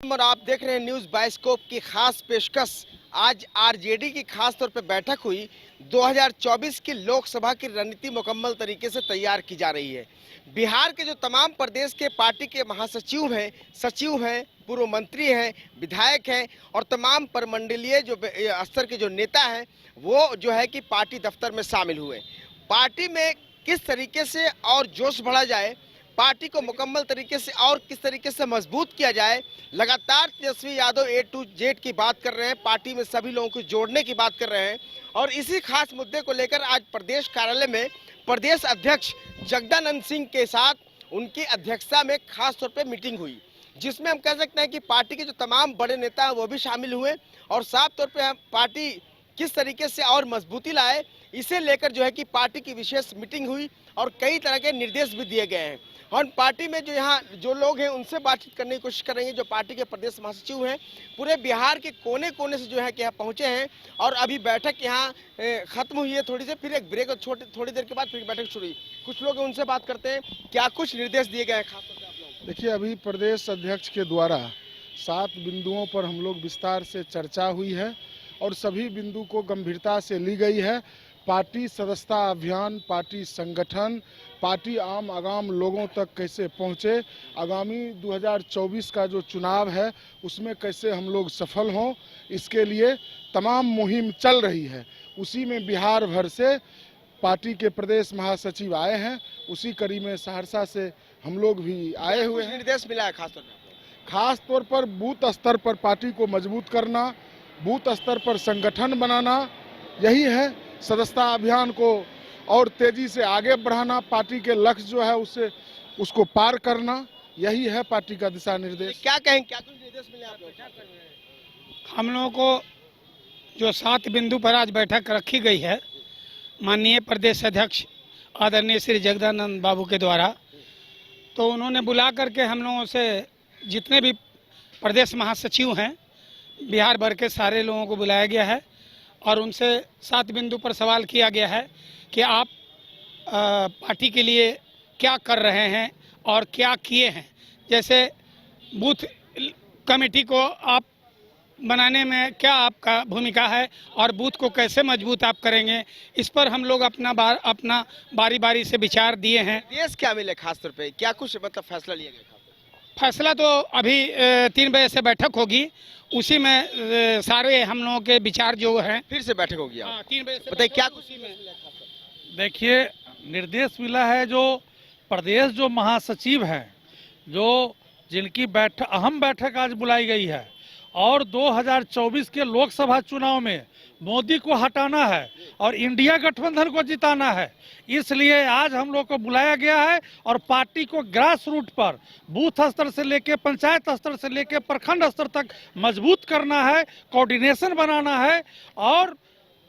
और आप देख रहे हैं न्यूज बाइस्कोप की खास पेशकश। आज आरजेडी की खास तौर पर बैठक हुई। 2024 की लोकसभा की रणनीति मुकम्मल तरीके से तैयार की जा रही है। बिहार के जो तमाम प्रदेश के पार्टी के महासचिव हैं, सचिव हैं, पूर्व मंत्री हैं, विधायक हैं और तमाम प्रमंडलीय जो स्तर के जो नेता हैं, वो जो है कि पार्टी दफ्तर में शामिल हुए। पार्टी में किस तरीके से और जोश बढ़ा जाए, पार्टी को मुकम्मल तरीके से और किस तरीके से मजबूत किया जाए, लगातार Tejashwi Yadav A to Z की बात कर रहे हैं, पार्टी में सभी लोगों को जोड़ने की बात कर रहे हैं। और इसी खास मुद्दे को लेकर आज प्रदेश कार्यालय में प्रदेश अध्यक्ष जगदानंद सिंह के साथ उनकी अध्यक्षता में खास तौर पर मीटिंग हुई, जिसमें हम कह सकते हैं कि पार्टी के जो तमाम बड़े नेता हैं वो भी शामिल हुए और साफ तौर पर पार्टी किस तरीके से और मजबूती लाए, इसे लेकर जो है कि पार्टी की विशेष मीटिंग हुई और कई तरह के निर्देश भी दिए गए हैं। और पार्टी में जो यहाँ जो लोग हैं उनसे बातचीत करने की कोशिश करेंगे, जो पार्टी के प्रदेश महासचिव हैं, पूरे बिहार के कोने कोने से जो है कि यहाँ पहुँचे हैं। और अभी बैठक यहाँ खत्म हुई है थोड़ी देर, फिर एक ब्रेक, थोड़ी देर के बाद फिर बैठक शुरू हुई। कुछ लोग उनसे बात करते हैं, क्या कुछ निर्देश दिए गए हैं खासतौर पर आप लोगों को? देखिए, अभी प्रदेश अध्यक्ष के द्वारा 7 बिंदुओं पर हम लोग विस्तार से चर्चा हुई है और सभी बिंदु को गंभीरता से ली गई है। पार्टी सदस्यता अभियान, पार्टी संगठन, पार्टी आम आगाम लोगों तक कैसे पहुँचे, आगामी 2024 का जो चुनाव है उसमें कैसे हम लोग सफल हों, इसके लिए तमाम मुहिम चल रही है। उसी में बिहार भर से पार्टी के प्रदेश महासचिव आए हैं, उसी कड़ी में सहरसा से हम लोग भी आए हुए हैं। निर्देश मिला है खास तौर पर बूथ स्तर पर पार्टी को मजबूत करना, बूथ स्तर पर संगठन बनाना, यही है। सदस्यता अभियान को और तेजी से आगे बढ़ाना, पार्टी के लक्ष्य जो है उसको पार करना, यही है पार्टी का दिशा निर्देश। क्या कहें, क्या कुछ निर्देश मिले आप लोग? हम लोगों को जो 7 बिंदु पर आज बैठक रखी गई है माननीय प्रदेश अध्यक्ष आदरणीय श्री जगदानंद बाबू के द्वारा, तो उन्होंने बुला करके हम लोगों से जितने भी प्रदेश महासचिव हैं बिहार भर के सारे लोगों को बुलाया गया है और उनसे 7 बिंदु पर सवाल किया गया है कि आप पार्टी के लिए क्या कर रहे हैं और क्या किए हैं। जैसे बूथ कमेटी को आप बनाने में क्या आपका भूमिका है और बूथ को कैसे मजबूत आप करेंगे, इस पर हम लोग अपना बारी बारी से विचार दिए हैं। देश क्या मिले खास तौर पे, क्या कुछ मतलब फैसला लिया गया? फैसला तो अभी 3 बजे से बैठक होगी, उसी में सारे हम लोगों के विचार जो हैं। फिर से बैठक होगी? 3 बजे से बताइए क्या उसी में। देखिए, निर्देश मिला है जो प्रदेश जो महासचिव हैं, जो जिनकी अहम बैठक आज बुलाई गई है और 2024 के लोकसभा चुनाव में मोदी को हटाना है और इंडिया गठबंधन को जिताना है, इसलिए आज हम लोग को बुलाया गया है और पार्टी को ग्रास रूट पर बूथ स्तर से लेकर पंचायत स्तर से लेकर प्रखंड स्तर तक मजबूत करना है, कोऑर्डिनेशन बनाना है और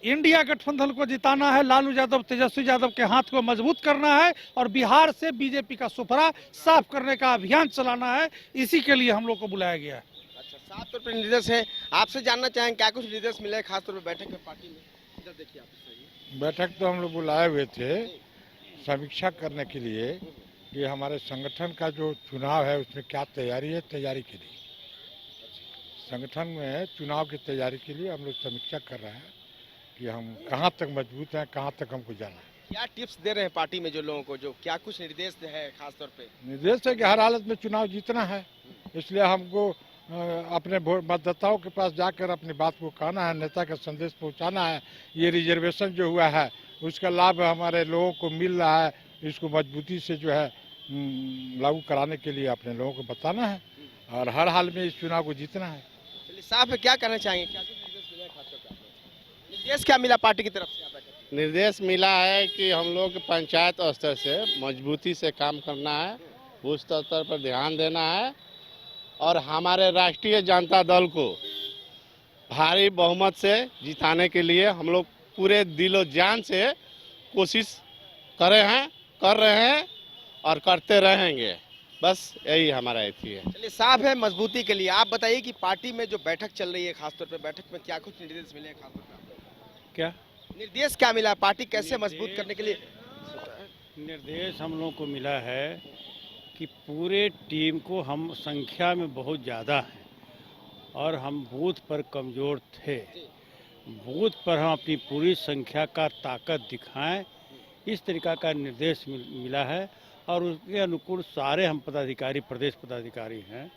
इंडिया गठबंधन को जिताना है। लालू यादव, तेजस्वी यादव के हाथ को मजबूत करना है और बिहार से बीजेपी का सुपरा साफ करने का अभियान चलाना है, इसी के लिए हम लोग को बुलाया गया है। साफ तौर पर निर्देश है। आपसे जानना चाहें क्या कुछ निर्देश मिले हैं खासतौर पर बैठक में पार्टी में? इधर देखिए आप। बैठक तो हम लोग बुलाए हुए थे समीक्षा करने के लिए कि हमारे संगठन का जो चुनाव है उसमें क्या तैयारी है, तैयारी के लिए संगठन में चुनाव की तैयारी के लिए हम लोग समीक्षा कर रहे हैं कि हम कहां तक मजबूत हैं, कहां तक हमको जाना है। क्या टिप्स दे रहे हैं पार्टी में जो लोगों को, जो क्या कुछ निर्देश है खासतौर पे? निर्देश है कि हर हालत में चुनाव जीतना है, इसलिए हमको अपने मतदाताओं के पास जाकर अपनी बात को कहना है, नेता का संदेश पहुंचाना है। ये रिजर्वेशन जो हुआ है उसका लाभ हमारे लोगों को मिल रहा है, इसको मजबूती से जो है लागू कराने के लिए अपने लोगों को बताना है और हर हाल में इस चुनाव को जीतना है। चलिए, साफ है, क्या कहना चाहेंगे, क्या कुछ निर्देश मिला है खासतौर पे? निर्देश क्या मिला पार्टी की तरफ से? निर्देश मिला है कि हम लोग पंचायत स्तर से मजबूती से काम करना है, बूथ स्तर पर ध्यान देना है और हमारे राष्ट्रीय जनता दल को भारी बहुमत से जिताने के लिए हम लोग पूरे दिलो जान से कोशिश कर रहे हैं और करते रहेंगे। बस यही हमारा एथी है। चलिए, साफ है, मजबूती के लिए आप बताइए कि पार्टी में जो बैठक चल रही है खासतौर पे, बैठक में क्या कुछ निर्देश मिले हैं खासतौर पे? क्या निर्देश क्या मिला, पार्टी कैसे मजबूत करने के लिए? निर्देश हम लोग को मिला है कि पूरे टीम को, हम संख्या में बहुत ज़्यादा हैं, और हम बूथ पर कमज़ोर थे। बूथ पर हम अपनी पूरी संख्या का ताकत दिखाएं, इस तरीक़ा का निर्देश मिला है और उसके अनुकूल सारे हम पदाधिकारी, प्रदेश पदाधिकारी हैं,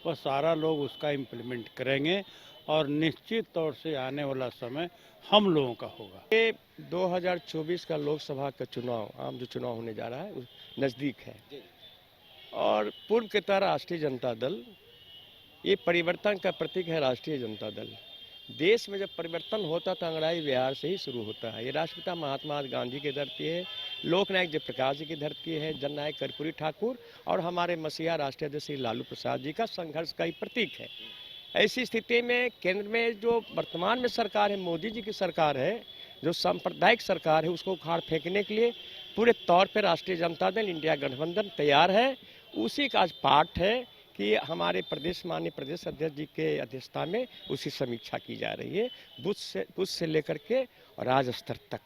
वह सारा लोग उसका इम्प्लीमेंट करेंगे और निश्चित तौर से आने वाला समय हम लोगों का होगा। ये 2024 का लोकसभा का चुनाव, आम जो चुनाव होने जा रहा है, नज़दीक है और पूर्व की तरह राष्ट्रीय जनता दल ये परिवर्तन का प्रतीक है। राष्ट्रीय जनता दल देश में जब परिवर्तन होता तो अंग्रेजी बिहार से ही शुरू होता है। ये राष्ट्रपिता महात्मा गांधी की धरती है, लोकनायक जयप्रकाश जी की धरती है, जननायक कर्पूरी ठाकुर और हमारे मसीहा राष्ट्रीय अध्यक्ष श्री लालू प्रसाद जी का संघर्ष का ही प्रतीक है। ऐसी स्थिति में केंद्र में जो वर्तमान में सरकार है, मोदी जी की सरकार है, जो सांप्रदायिक सरकार है, उसको उखाड़ फेंकने के लिए पूरे तौर पर राष्ट्रीय जनता दल इंडिया गठबंधन तैयार है। उसी का आज पाठ है कि हमारे माननीय प्रदेश अध्यक्ष जी के अध्यक्षता में उसी समीक्षा की जा रही है, बूथ से लेकर के और राज्य स्तर तक,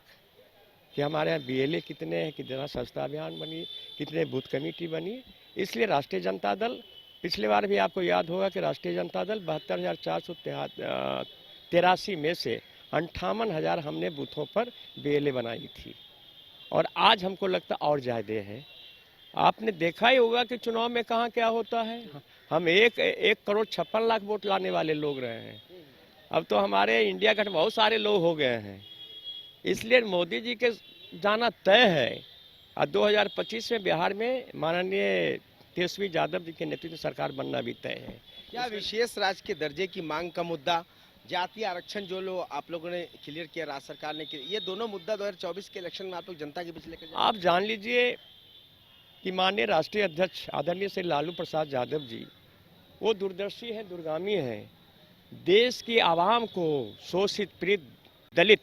कि हमारे यहाँ BLA कितने हैं, कितना संस्था अभियान बनी, कितने बूथ कमेटी बनी। इसलिए राष्ट्रीय जनता दल, पिछले बार भी आपको याद होगा कि राष्ट्रीय जनता दल 72,483 में से 58,000 हमने बूथों पर BLA बनाई थी और आज हमको लगता और ज़्यादा है। आपने देखा ही होगा कि चुनाव में कहाँ क्या होता है। हम 1,56,00,000 वोट लाने वाले लोग रहे हैं, अब तो हमारे इंडिया गठ बहुत सारे लोग हो गए हैं। इसलिए मोदी जी के जाना तय है और 2025 में बिहार में माननीय तेजस्वी यादव जी के नेतृत्व में सरकार बनना भी तय है। क्या विशेष राज्य के दर्जे की मांग का मुद्दा, जातीय आरक्षण जो आप लोगों ने क्लियर किया, राज्य सरकार ने किया, ये दोनों मुद्दा 2024 के इलेक्शन में आप लोग जनता के बीच लेकर आप जान लीजिए कि माननीय राष्ट्रीय अध्यक्ष आदरणीय श्री लालू प्रसाद यादव जी वो दूरदर्शी हैं, दूरगामी हैं। देश की आवाम को शोषित, पीड़ित, दलित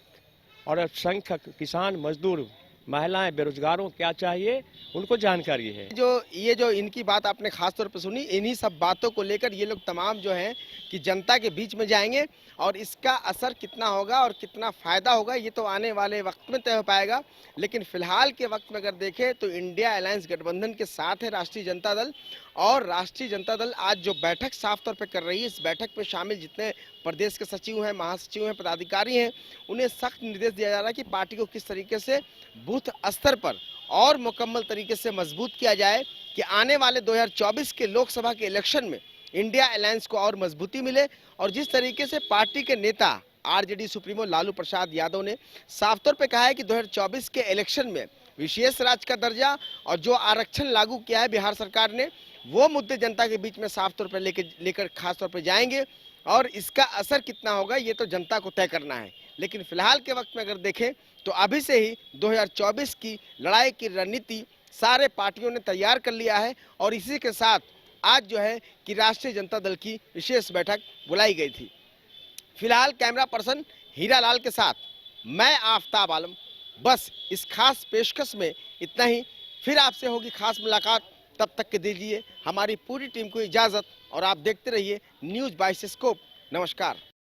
और अल्पसंख्यक, किसान, मजदूर, महिलाएं, बेरोजगारों क्या चाहिए उनको जानकारी है। ये जो इनकी बात आपने खास तौर पर सुनी, इन्हीं सब बातों को लेकर ये लोग तमाम जो हैं कि जनता के बीच में जाएंगे और इसका असर कितना होगा और कितना फायदा होगा ये तो आने वाले वक्त में तय हो पाएगा। लेकिन फिलहाल के वक्त में अगर देखें तो इंडिया अलायंस गठबंधन के साथ है राष्ट्रीय जनता दल, और राष्ट्रीय जनता दल आज जो बैठक साफ तौर पर कर रही है, इस बैठक में शामिल जितने प्रदेश के सचिव हैं, महासचिव हैं, पदाधिकारी हैं, उन्हें सख्त निर्देश दिया जा रहा है कि पार्टी को किस तरीके से बूथ स्तर पर और मुकम्मल तरीके से मजबूत किया जाए कि आने वाले 2024 के लोकसभा के इलेक्शन में इंडिया अलायंस को और मजबूती मिले। और जिस तरीके से पार्टी के नेता RJD सुप्रीमो लालू प्रसाद यादव ने साफ तौर पे कहा है कि 2024 के इलेक्शन में विशेष राज्य का दर्जा और जो आरक्षण लागू किया है बिहार सरकार ने, वो मुद्दे जनता के बीच में साफ तौर पर लेकर खास तौर पर जाएंगे और इसका असर कितना होगा ये तो जनता को तय करना है। लेकिन फिलहाल के वक्त में अगर देखें तो अभी से ही 2024 की लड़ाई की रणनीति सारे पार्टियों ने तैयार कर लिया है और इसी के साथ आज जो है कि राष्ट्रीय जनता दल की विशेष बैठक बुलाई गई थी। फिलहाल कैमरा पर्सन हीरालाल के साथ मैं आफताब आलम। बस इस खास पेशकश में इतना ही, फिर आपसे होगी खास मुलाकात। तब तक के दीजिए हमारी पूरी टीम को इजाज़त और आप देखते रहिए न्यूज़ बाय स्कोप। नमस्कार।